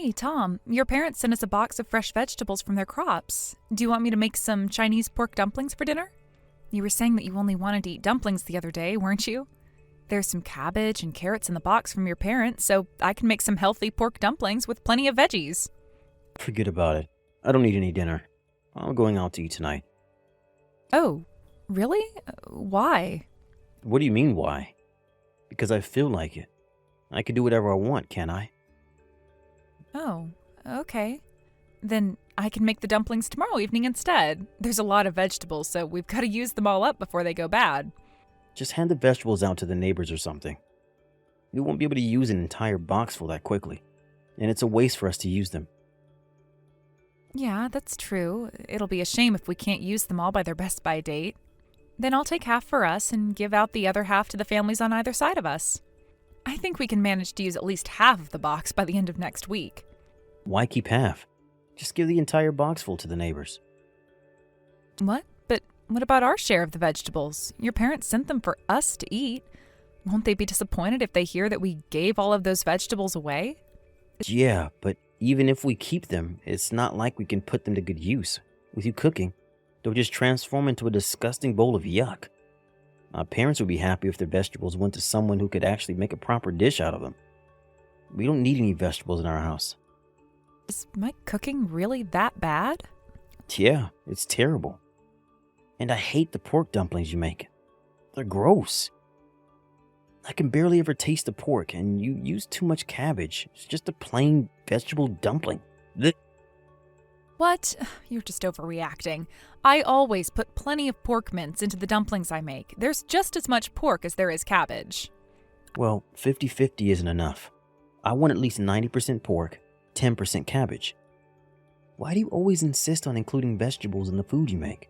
Hey, Tom, your parents sent us a box of fresh vegetables from their crops. Do you want me to make some Chinese pork dumplings for dinner? You were saying that you only wanted to eat dumplings the other day, weren't you? There's some cabbage and carrots in the box from your parents, so I can make some healthy pork dumplings with plenty of veggies. Forget about it. I don't need any dinner. I'm going out to eat tonight. Oh, really? Why? What do you mean, why? Because I feel like it. I can do whatever I want, can't I? Oh, okay. Then I can make the dumplings tomorrow evening instead. There's a lot of vegetables, so we've got to use them all up before they go bad. Just hand the vegetables out to the neighbors or something. We won't be able to use an entire box full that quickly, and it's a waste for us to use them. Yeah, that's true. It'll be a shame if we can't use them all by their best by date. Then I'll take half for us and give out the other half to the families on either side of us. I think we can manage to use at least half of the box by the end of next week. Why keep half? Just give the entire box full to the neighbors. What? But what about our share of the vegetables? Your parents sent them for us to eat. Won't they be disappointed if they hear that we gave all of those vegetables away? Yeah, but even if we keep them, it's not like we can put them to good use. With you cooking, they'll just transform into a disgusting bowl of yuck. My parents would be happy if their vegetables went to someone who could actually make a proper dish out of them. We don't need any vegetables in our house. Is my cooking really that bad? Yeah, it's terrible. And I hate the pork dumplings you make. They're gross. I can barely ever taste the pork, and you use too much cabbage. It's just a plain vegetable dumpling. Blech. What? You're just overreacting. I always put plenty of pork mince into the dumplings I make. There's just as much pork as there is cabbage. Well, 50-50 isn't enough. I want at least 90% pork, 10% cabbage. Why do you always insist on including vegetables in the food you make?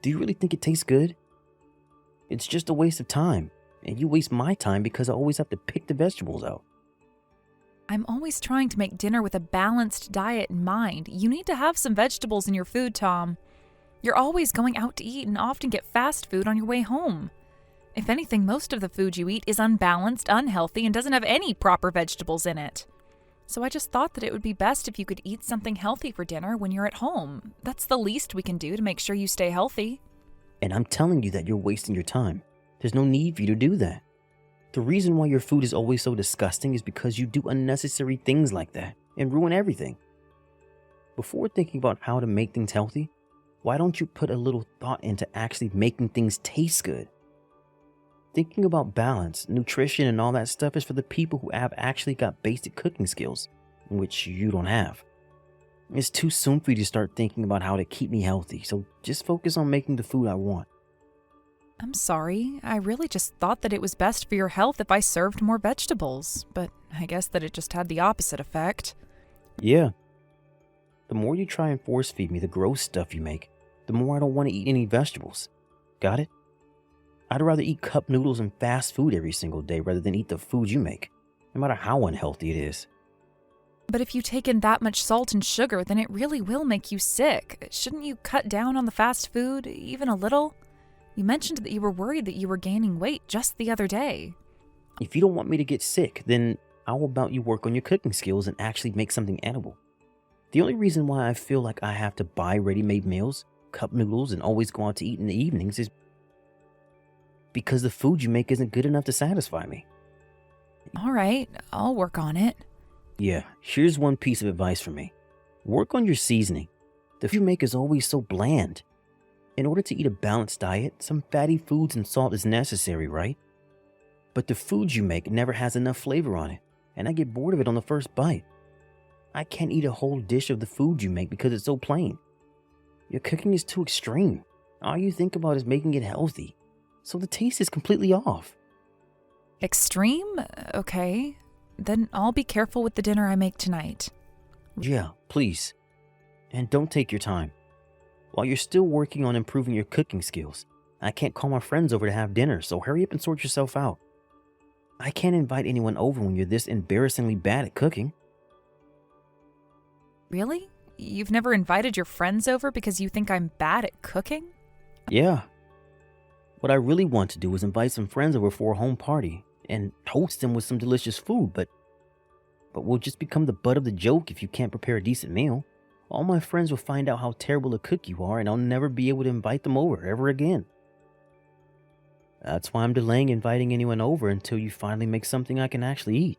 Do you really think it tastes good? It's just a waste of time, and you waste my time because I always have to pick the vegetables out. I'm always trying to make dinner with a balanced diet in mind. You need to have some vegetables in your food, Tom. You're always going out to eat and often get fast food on your way home. If anything, most of the food you eat is unbalanced, unhealthy, and doesn't have any proper vegetables in it. So I just thought that it would be best if you could eat something healthy for dinner when you're at home. That's the least we can do to make sure you stay healthy. And I'm telling you that you're wasting your time. There's no need for you to do that. The reason why your food is always so disgusting is because you do unnecessary things like that and ruin everything. Before thinking about how to make things healthy, why don't you put a little thought into actually making things taste good? Thinking about balance, nutrition, and all that stuff is for the people who have actually got basic cooking skills, which you don't have. It's too soon for you to start thinking about how to keep me healthy, so just focus on making the food I want. I'm sorry. I really just thought that it was best for your health if I served more vegetables, but I guess that it just had the opposite effect. Yeah. The more you try and force feed me the gross stuff you make, the more I don't want to eat any vegetables. Got it? I'd rather eat cup noodles and fast food every single day rather than eat the food you make, no matter how unhealthy it is. But if you take in that much salt and sugar, then it really will make you sick. Shouldn't you cut down on the fast food, even a little? You mentioned that you were worried that you were gaining weight just the other day. If you don't want me to get sick, then how about you work on your cooking skills and actually make something edible? The only reason why I feel like I have to buy ready-made meals, cup noodles, and always go out to eat in the evenings is because the food you make isn't good enough to satisfy me. All right, I'll work on it. Yeah, here's one piece of advice from me. Work on your seasoning. The food you make is always so bland. In order to eat a balanced diet, some fatty foods and salt is necessary, right? But the food you make never has enough flavor on it, and I get bored of it on the first bite. I can't eat a whole dish of the food you make because it's so plain. Your cooking is too extreme. All you think about is making it healthy, so the taste is completely off. Extreme? Okay. Then I'll be careful with the dinner I make tonight. Yeah, please. And don't take your time. While you're still working on improving your cooking skills, I can't call my friends over to have dinner, so hurry up and sort yourself out. I can't invite anyone over when you're this embarrassingly bad at cooking. Really? You've never invited your friends over because you think I'm bad at cooking? Yeah. What I really want to do is invite some friends over for a home party and host them with some delicious food, but but will just become the butt of the joke if you can't prepare a decent meal. All my friends will find out how terrible a cook you are, and I'll never be able to invite them over ever again. That's why I'm delaying inviting anyone over until you finally make something I can actually eat.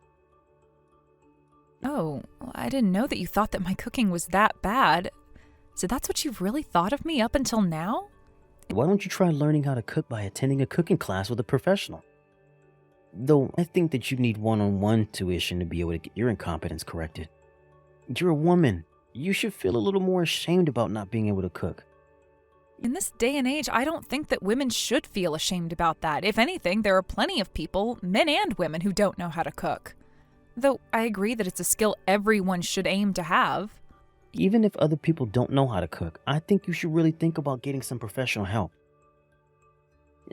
Oh, I didn't know that you thought that my cooking was that bad. So that's what you've really thought of me up until now? Why don't you try learning how to cook by attending a cooking class with a professional? Though I think that you need one-on-one tuition to be able to get your incompetence corrected. You're a woman. You should feel a little more ashamed about not being able to cook. In this day and age, I don't think that women should feel ashamed about that. If anything, there are plenty of people, men and women, who don't know how to cook. Though I agree that it's a skill everyone should aim to have. Even if other people don't know how to cook, I think you should really think about getting some professional help.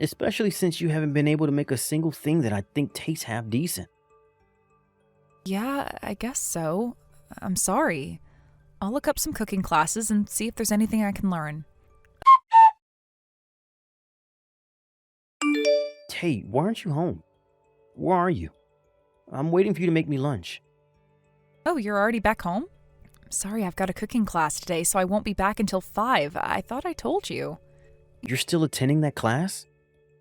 Especially since you haven't been able to make a single thing that I think tastes half decent. Yeah, I guess so. I'm sorry. I'll look up some cooking classes and see if there's anything I can learn. Hey, why aren't you home? Where are you? I'm waiting for you to make me lunch. Oh, you're already back home? Sorry, I've got a cooking class today, so I won't be back until 5. I thought I told you. You're still attending that class?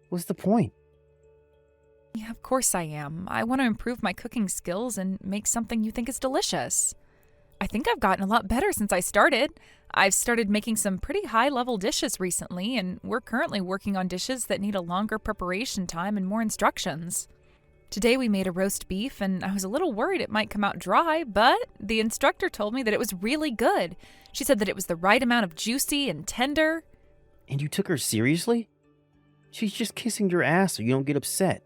What's the point? Yeah, of course I am. I want to improve my cooking skills and make something you think is delicious. I think I've gotten a lot better since I started. I've started making some pretty high-level dishes recently, and we're currently working on dishes that need a longer preparation time and more instructions. Today we made a roast beef, and I was a little worried it might come out dry, but the instructor told me that it was really good. She said that it was the right amount of juicy and tender. And you took her seriously? She's just kissing your ass so you don't get upset.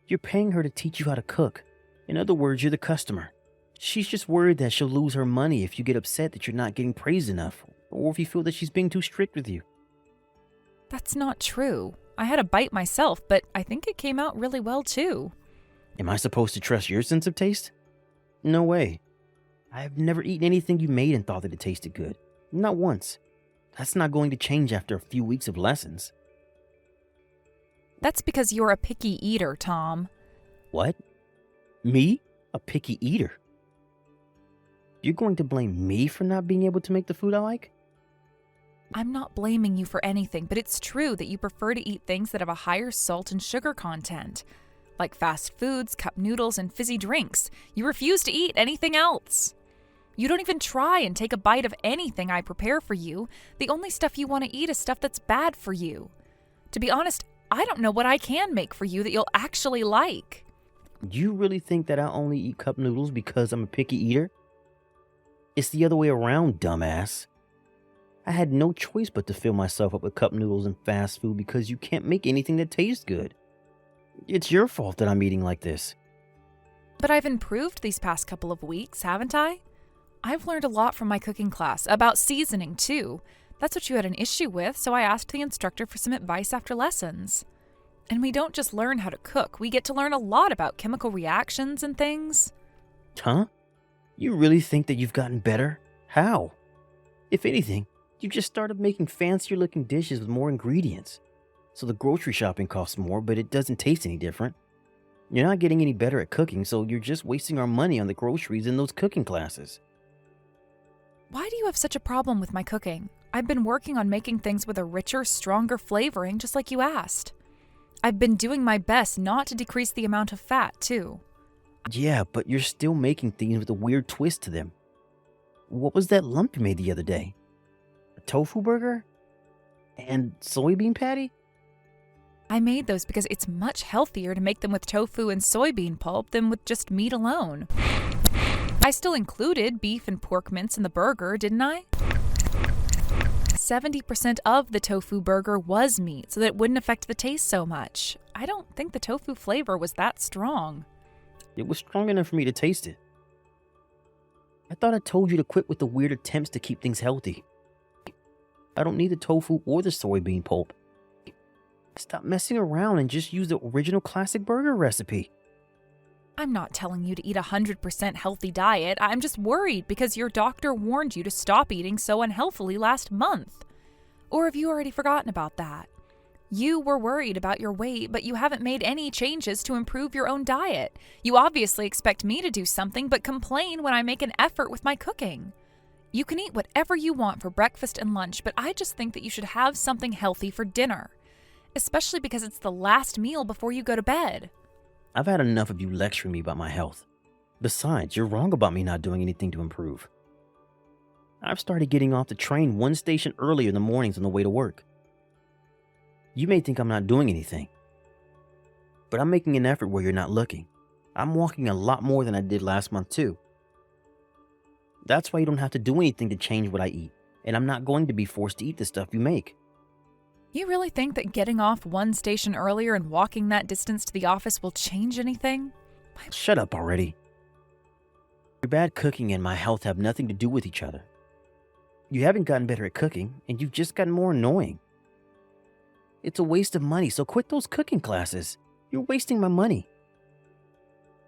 You're paying her to teach you how to cook. In other words, you're the customer. She's just worried that she'll lose her money if you get upset that you're not getting praised enough, or if you feel that she's being too strict with you. That's not true. I had a bite myself, but I think it came out really well too. Am I supposed to trust your sense of taste? No way. I've never eaten anything you made and thought that it tasted good. Not once. That's not going to change after a few weeks of lessons. That's because you're a picky eater, Tom. What? Me? A picky eater? You're going to blame me for not being able to make the food I like? I'm not blaming you for anything, but it's true that you prefer to eat things that have a higher salt and sugar content, like fast foods, cup noodles, and fizzy drinks. You refuse to eat anything else. You don't even try and take a bite of anything I prepare for you. The only stuff you want to eat is stuff that's bad for you. To be honest, I don't know what I can make for you that you'll actually like. You really think that I only eat cup noodles because I'm a picky eater? It's the other way around, dumbass. I had no choice but to fill myself up with cup noodles and fast food because you can't make anything that tastes good. It's your fault that I'm eating like this. But I've improved these past couple of weeks, haven't I? I've learned a lot from my cooking class, about seasoning too. That's what you had an issue with, so I asked the instructor for some advice after lessons. And we don't just learn how to cook, we get to learn a lot about chemical reactions and things. Huh? You really think that you've gotten better? How? If anything, you just started making fancier looking dishes with more ingredients. So the grocery shopping costs more, but it doesn't taste any different. You're not getting any better at cooking, so you're just wasting our money on the groceries in those cooking classes. Why do you have such a problem with my cooking? I've been working on making things with a richer, stronger flavoring, just like you asked. I've been doing my best not to decrease the amount of fat, too. Yeah, but you're still making things with a weird twist to them. What was that lump you made the other day? A tofu burger? And soybean patty? I made those because it's much healthier to make them with tofu and soybean pulp than with just meat alone. I still included beef and pork mince in the burger, didn't I? 70% of the tofu burger was meat, so that it wouldn't affect the taste so much. I don't think the tofu flavor was that strong. It was strong enough for me to taste it. I thought I told you to quit with the weird attempts to keep things healthy. I don't need the tofu or the soybean pulp. Stop messing around and just use the original classic burger recipe. I'm not telling you to eat a 100% healthy diet. I'm just worried because your doctor warned you to stop eating so unhealthily last month. Or have you already forgotten about that? You were worried about your weight, but you haven't made any changes to improve your own diet. You obviously expect me to do something, but complain when I make an effort with my cooking. You can eat whatever you want for breakfast and lunch, but I just think that you should have something healthy for dinner, especially because it's the last meal before you go to bed. I've had enough of you lecturing me about my health. Besides, you're wrong about me not doing anything to improve. I've started getting off the train one station earlier in the mornings on the way to work. You may think I'm not doing anything, but I'm making an effort where you're not looking. I'm walking a lot more than I did last month too. That's why you don't have to do anything to change what I eat, and I'm not going to be forced to eat the stuff you make. You really think that getting off one station earlier and walking that distance to the office will change anything? Shut up already. Your bad cooking and my health have nothing to do with each other. You haven't gotten better at cooking, and you've just gotten more annoying. It's a waste of money, so quit those cooking classes. You're wasting my money.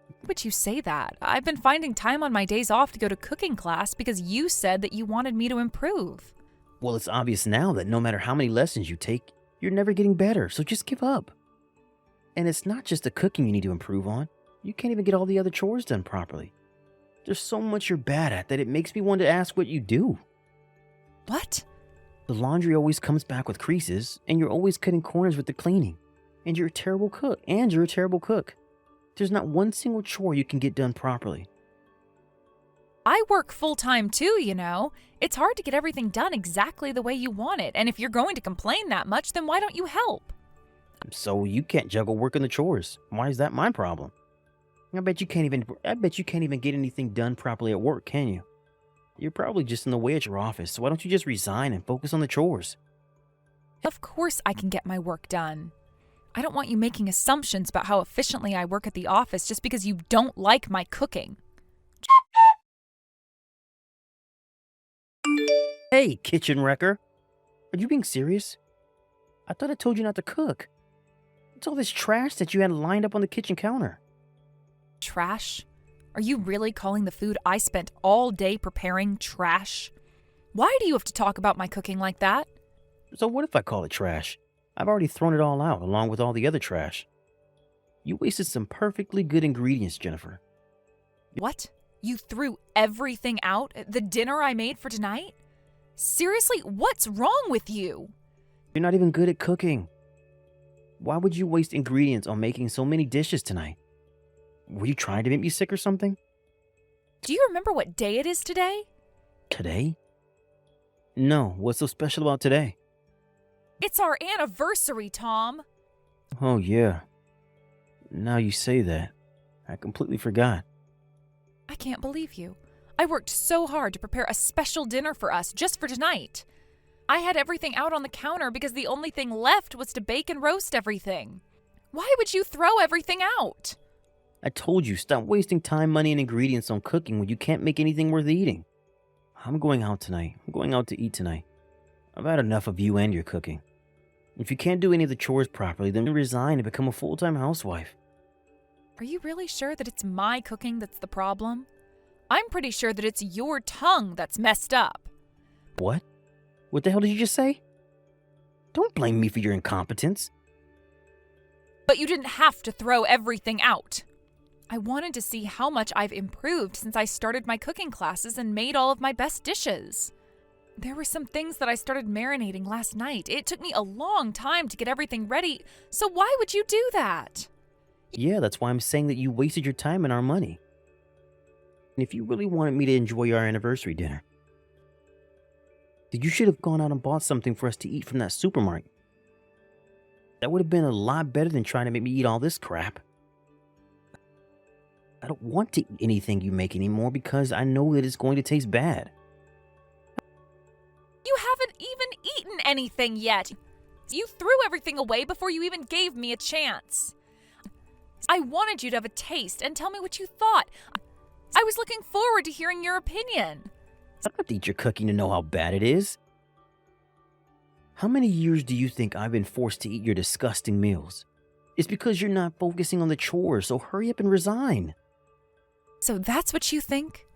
Why would you say that? I've been finding time on my days off to go to cooking class because you said that you wanted me to improve. Well, it's obvious now that no matter how many lessons you take, you're never getting better, so just give up. And it's not just the cooking you need to improve on. You can't even get all the other chores done properly. There's so much you're bad at that it makes me want to ask what you do. What? The laundry always comes back with creases, and you're always cutting corners with the cleaning. And you're a terrible cook. There's not one single chore you can get done properly. I work full-time too, you know. It's hard to get everything done exactly the way you want it, and if you're going to complain that much, then why don't you help? So you can't juggle work and the chores. Why is that my problem? I bet you can't even get anything done properly at work, can you? You're probably just in the way at your office, so why don't you just resign and focus on the chores? Of course I can get my work done. I don't want you making assumptions about how efficiently I work at the office just because you don't like my cooking. Hey, kitchen wrecker. Are you being serious? I thought I told you not to cook. What's all this trash that you had lined up on the kitchen counter? Trash? Are you really calling the food I spent all day preparing trash? Why do you have to talk about my cooking like that? So what if I call it trash? I've already thrown it all out along with all the other trash. You wasted some perfectly good ingredients, Jennifer. What? You threw everything out? The dinner I made for tonight? Seriously, what's wrong with you? You're not even good at cooking. Why would you waste ingredients on making so many dishes tonight? Were you trying to make me sick or something? Do you remember what day it is today? Today? No, what's so special about today? It's our anniversary, Tom. Oh, yeah. Now you say that. I completely forgot. I can't believe you. I worked so hard to prepare a special dinner for us just for tonight. I had everything out on the counter because the only thing left was to bake and roast everything. Why would you throw everything out? I told you, stop wasting time, money, and ingredients on cooking when you can't make anything worth eating. I'm going out tonight. I'm going out to eat tonight. I've had enough of you and your cooking. If you can't do any of the chores properly, then resign and become a full-time housewife. Are you really sure that it's my cooking that's the problem? I'm pretty sure that it's your tongue that's messed up. What? What the hell did you just say? Don't blame me for your incompetence. But you didn't have to throw everything out. I wanted to see how much I've improved since I started my cooking classes and made all of my best dishes. There were some things that I started marinating last night. It took me a long time to get everything ready, so why would you do that? Yeah, that's why I'm saying that you wasted your time and our money. And if you really wanted me to enjoy our anniversary dinner, then you should have gone out and bought something for us to eat from that supermarket. That would have been a lot better than trying to make me eat all this crap. I don't want to eat anything you make anymore because I know that it's going to taste bad. You haven't even eaten anything yet. You threw everything away before you even gave me a chance. I wanted you to have a taste and tell me what you thought. I was looking forward to hearing your opinion. I don't have to eat your cooking to know how bad it is. How many years do you think I've been forced to eat your disgusting meals? It's because you're not focusing on the chores, so hurry up and resign. So that's what you think?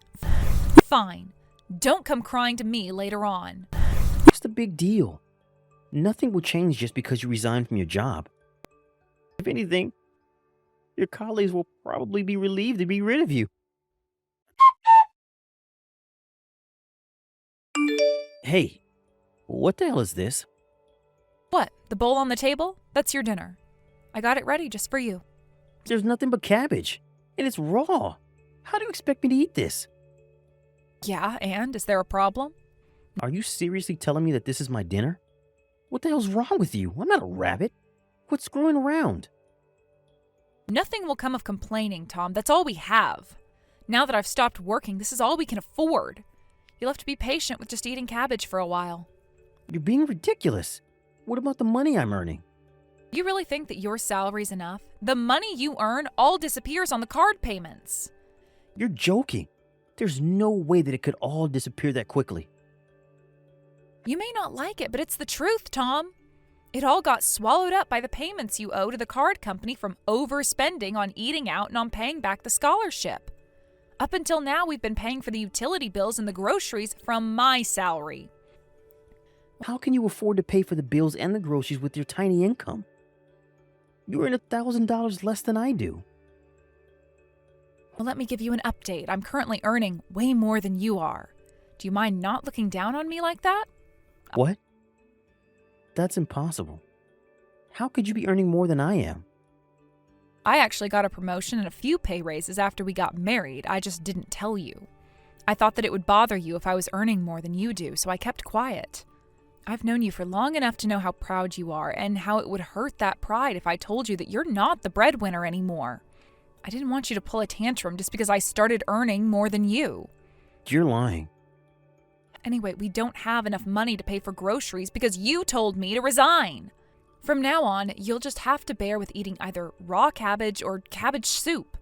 Fine. Don't come crying to me later on. What's the big deal? Nothing will change just because you resign from your job. If anything, your colleagues will probably be relieved to be rid of you. Hey, what the hell is this? What, the bowl on the table? That's your dinner. I got it ready just for you. There's nothing but cabbage, and it's raw. How do you expect me to eat this? Yeah, and is there a problem? Are you seriously telling me that this is my dinner? What the hell's wrong with you? I'm not a rabbit. Quit screwing around. Nothing will come of complaining, Tom. That's all we have. Now that I've stopped working, this is all we can afford. You'll have to be patient with just eating cabbage for a while. You're being ridiculous. What about the money I'm earning? You really think that your salary's enough? The money you earn all disappears on the card payments. You're joking. There's no way that it could all disappear that quickly. You may not like it, but it's the truth, Tom. It all got swallowed up by the payments you owe to the card company from overspending on eating out and on paying back the scholarship. Up until now, we've been paying for the utility bills and the groceries from my salary. How can you afford to pay for the bills and the groceries with your tiny income? You earn $1,000 less than I do. Well, let me give you an update. I'm currently earning way more than you are. Do you mind not looking down on me like that? What? That's impossible. How could you be earning more than I am? I actually got a promotion and a few pay raises after we got married. I just didn't tell you. I thought that it would bother you if I was earning more than you do, so I kept quiet. I've known you for long enough to know how proud you are and how it would hurt that pride if I told you that you're not the breadwinner anymore. I didn't want you to pull a tantrum just because I started earning more than you. You're lying. Anyway, we don't have enough money to pay for groceries because you told me to resign. From now on, you'll just have to bear with eating either raw cabbage or cabbage soup.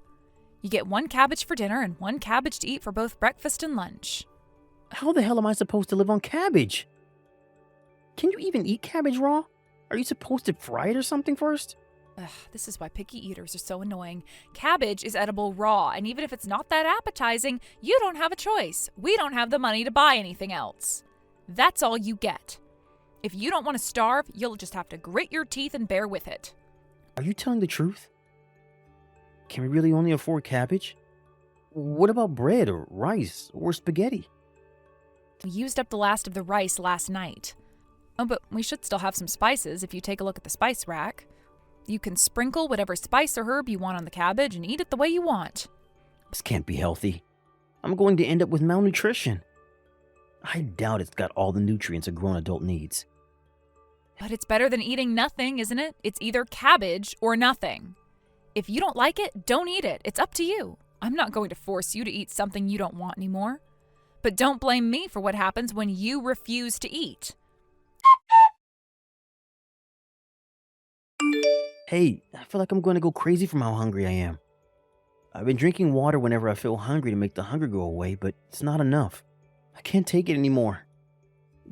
You get 1 cabbage for dinner and 1 cabbage to eat for both breakfast and lunch. How the hell am I supposed to live on cabbage? Can you even eat cabbage raw? Are you supposed to fry it or something first? Ugh, this is why picky eaters are so annoying. Cabbage is edible raw, and even if it's not that appetizing, you don't have a choice. We don't have the money to buy anything else. That's all you get. If you don't want to starve, you'll just have to grit your teeth and bear with it. Are you telling the truth? Can we really only afford cabbage? What about bread or rice or spaghetti? We used up the last of the rice last night. Oh, but we should still have some spices if you take a look at the spice rack. You can sprinkle whatever spice or herb you want on the cabbage and eat it the way you want. This can't be healthy. I'm going to end up with malnutrition. I doubt it's got all the nutrients a grown adult needs. But it's better than eating nothing, isn't it? It's either cabbage or nothing. If you don't like it, don't eat it. It's up to you. I'm not going to force you to eat something you don't want anymore. But don't blame me for what happens when you refuse to eat. Hey, I feel like I'm going to go crazy from how hungry I am. I've been drinking water whenever I feel hungry to make the hunger go away, but it's not enough. I can't take it anymore.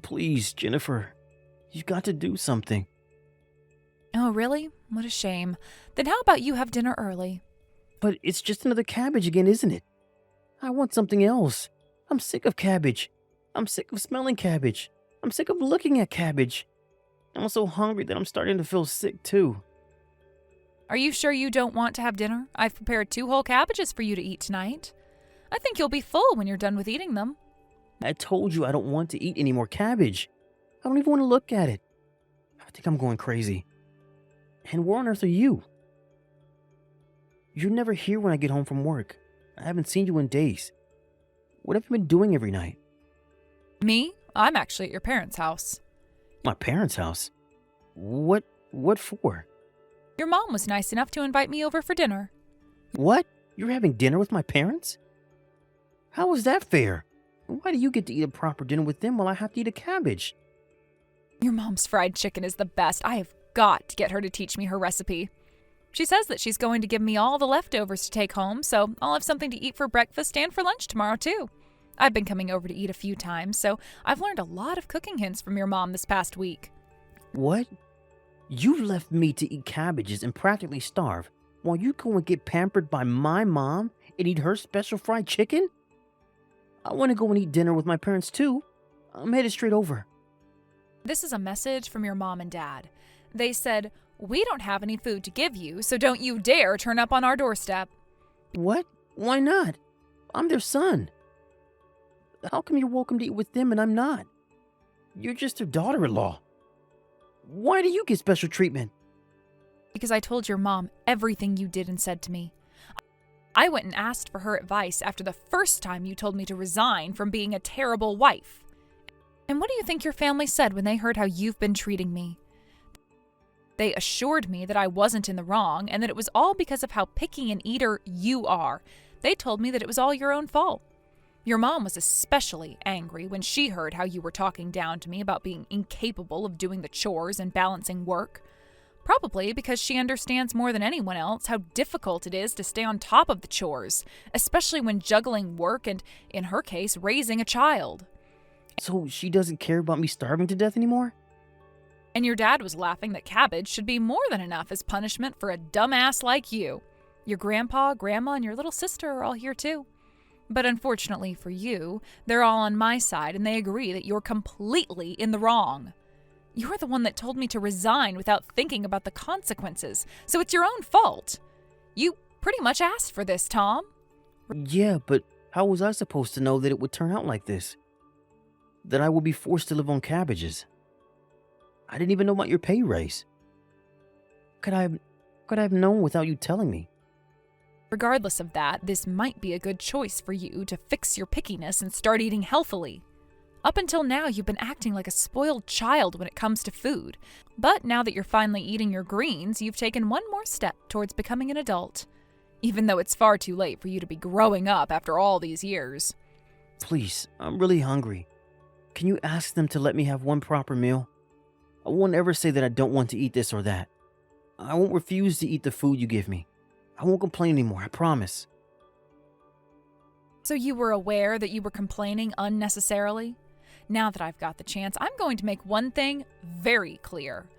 Please, Jennifer, you've got to do something. Oh, really? What a shame. Then how about you have dinner early? But it's just another cabbage again, isn't it? I want something else. I'm sick of cabbage. I'm sick of smelling cabbage. I'm sick of looking at cabbage. I'm so hungry that I'm starting to feel sick too. Are you sure you don't want to have dinner? I've prepared 2 whole cabbages for you to eat tonight. I think you'll be full when you're done with eating them. I told you I don't want to eat any more cabbage. I don't even want to look at it. I think I'm going crazy. And where on earth are you? You're never here when I get home from work. I haven't seen you in days. What have you been doing every night? Me? I'm actually at your parents' house. My parents' house? What for? Your mom was nice enough to invite me over for dinner. What? You're having dinner with my parents? How is that fair? Why do you get to eat a proper dinner with them while I have to eat a cabbage? Your mom's fried chicken is the best. I have got to get her to teach me her recipe. She says that she's going to give me all the leftovers to take home, so I'll have something to eat for breakfast and for lunch tomorrow, too. I've been coming over to eat a few times, so I've learned a lot of cooking hints from your mom this past week. What? You left me to eat cabbages and practically starve, while you go and get pampered by my mom and eat her special fried chicken? I want to go and eat dinner with my parents, too. I'm headed straight over. This is a message from your mom and dad. They said, "We don't have any food to give you, so don't you dare turn up on our doorstep." What? Why not? I'm their son. How come you're welcome to eat with them and I'm not? You're just their daughter-in-law. Why do you get special treatment? Because I told your mom everything you did and said to me. I went and asked for her advice after the first time you told me to resign from being a terrible wife. And what do you think your family said when they heard how you've been treating me? They assured me that I wasn't in the wrong and that it was all because of how picky an eater you are. They told me that it was all your own fault. Your mom was especially angry when she heard how you were talking down to me about being incapable of doing the chores and balancing work. Probably because she understands more than anyone else how difficult it is to stay on top of the chores, especially when juggling work and, in her case, raising a child. So she doesn't care about me starving to death anymore? And your dad was laughing that cabbage should be more than enough as punishment for a dumbass like you. Your grandpa, grandma, and your little sister are all here too. But unfortunately for you, they're all on my side and they agree that you're completely in the wrong. You're the one that told me to resign without thinking about the consequences, so it's your own fault. You pretty much asked for this, Tom. Yeah, but how was I supposed to know that it would turn out like this? That I would be forced to live on cabbages? I didn't even know about your pay raise. Could I have known without you telling me? Regardless of that, this might be a good choice for you to fix your pickiness and start eating healthily. Up until now, you've been acting like a spoiled child when it comes to food. But now that you're finally eating your greens, you've taken one more step towards becoming an adult. Even though it's far too late for you to be growing up after all these years. Please, I'm really hungry. Can you ask them to let me have one proper meal? I won't ever say that I don't want to eat this or that. I won't refuse to eat the food you give me. I won't complain anymore, I promise. So you were aware that you were complaining unnecessarily? Now that I've got the chance, I'm going to make one thing very clear.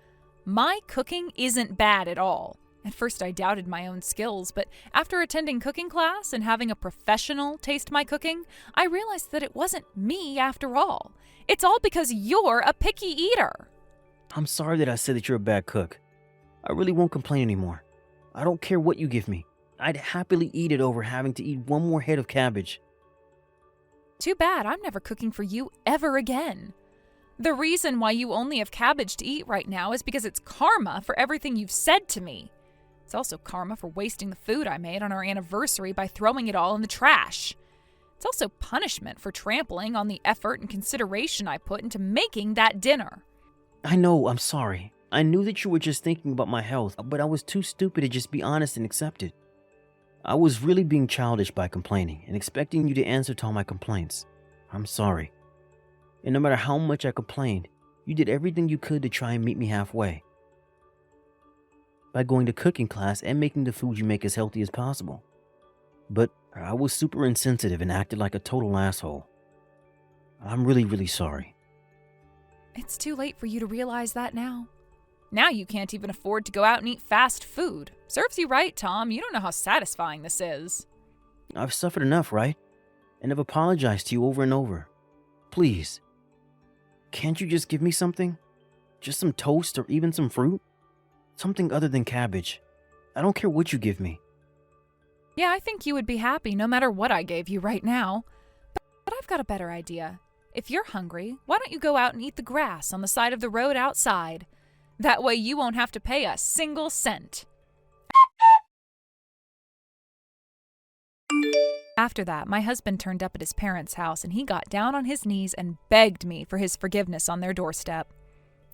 My cooking isn't bad at all. At first I doubted my own skills, but after attending cooking class and having a professional taste my cooking, I realized that it wasn't me after all. It's all because you're a picky eater. I'm sorry that I said that you're a bad cook. I really won't complain anymore. I don't care what you give me. I'd happily eat it over having to eat one more head of cabbage. Too bad I'm never cooking for you ever again. The reason why you only have cabbage to eat right now is because it's karma for everything you've said to me. It's also karma for wasting the food I made on our anniversary by throwing it all in the trash. It's also punishment for trampling on the effort and consideration I put into making that dinner. I know, I'm sorry. I knew that you were just thinking about my health, but I was too stupid to just be honest and accept it. I was really being childish by complaining and expecting you to answer to all my complaints. I'm sorry. And no matter how much I complained, you did everything you could to try and meet me halfway. By going to cooking class and making the food you make as healthy as possible. But I was super insensitive and acted like a total asshole. I'm really, really sorry. It's too late for you to realize that now. Now you can't even afford to go out and eat fast food. Serves you right, Tom. You don't know how satisfying this is. I've suffered enough, right? And I've apologized to you over and over. Please. Can't you just give me something? Just some toast or even some fruit? Something other than cabbage. I don't care what you give me. Yeah, I think you would be happy no matter what I gave you right now. But I've got a better idea. If you're hungry, why don't you go out and eat the grass on the side of the road outside? That way you won't have to pay a single cent. After that, my husband turned up at his parents' house and he got down on his knees and begged me for his forgiveness on their doorstep.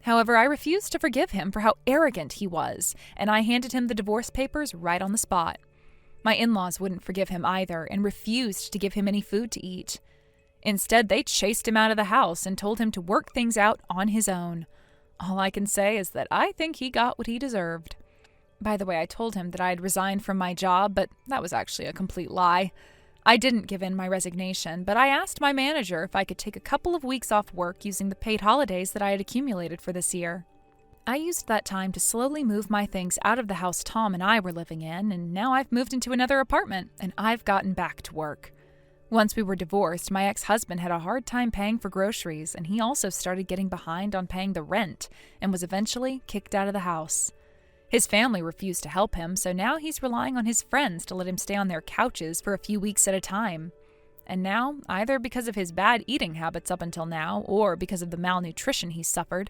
However, I refused to forgive him for how arrogant he was, and I handed him the divorce papers right on the spot. My in-laws wouldn't forgive him either and refused to give him any food to eat. Instead, they chased him out of the house and told him to work things out on his own. All I can say is that I think he got what he deserved. By the way, I told him that I had resigned from my job, but that was actually a complete lie. I didn't give in my resignation, but I asked my manager if I could take a couple of weeks off work using the paid holidays that I had accumulated for this year. I used that time to slowly move my things out of the house Tom and I were living in, and now I've moved into another apartment, and I've gotten back to work. Once we were divorced, my ex-husband had a hard time paying for groceries, and he also started getting behind on paying the rent and was eventually kicked out of the house. His family refused to help him, so now he's relying on his friends to let him stay on their couches for a few weeks at a time. And now, either because of his bad eating habits up until now, or because of the malnutrition he's suffered,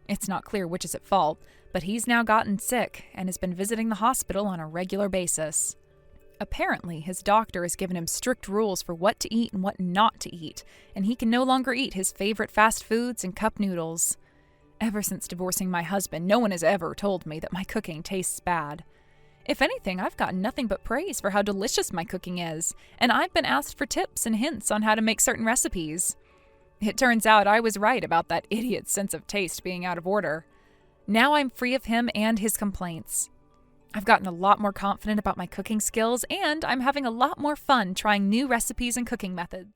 it's not clear which is at fault, but he's now gotten sick and has been visiting the hospital on a regular basis. Apparently, his doctor has given him strict rules for what to eat and what not to eat, and he can no longer eat his favorite fast foods and cup noodles. Ever since divorcing my husband, no one has ever told me that my cooking tastes bad. If anything, I've gotten nothing but praise for how delicious my cooking is, and I've been asked for tips and hints on how to make certain recipes. It turns out I was right about that idiot's sense of taste being out of order. Now I'm free of him and his complaints. I've gotten a lot more confident about my cooking skills, and I'm having a lot more fun trying new recipes and cooking methods.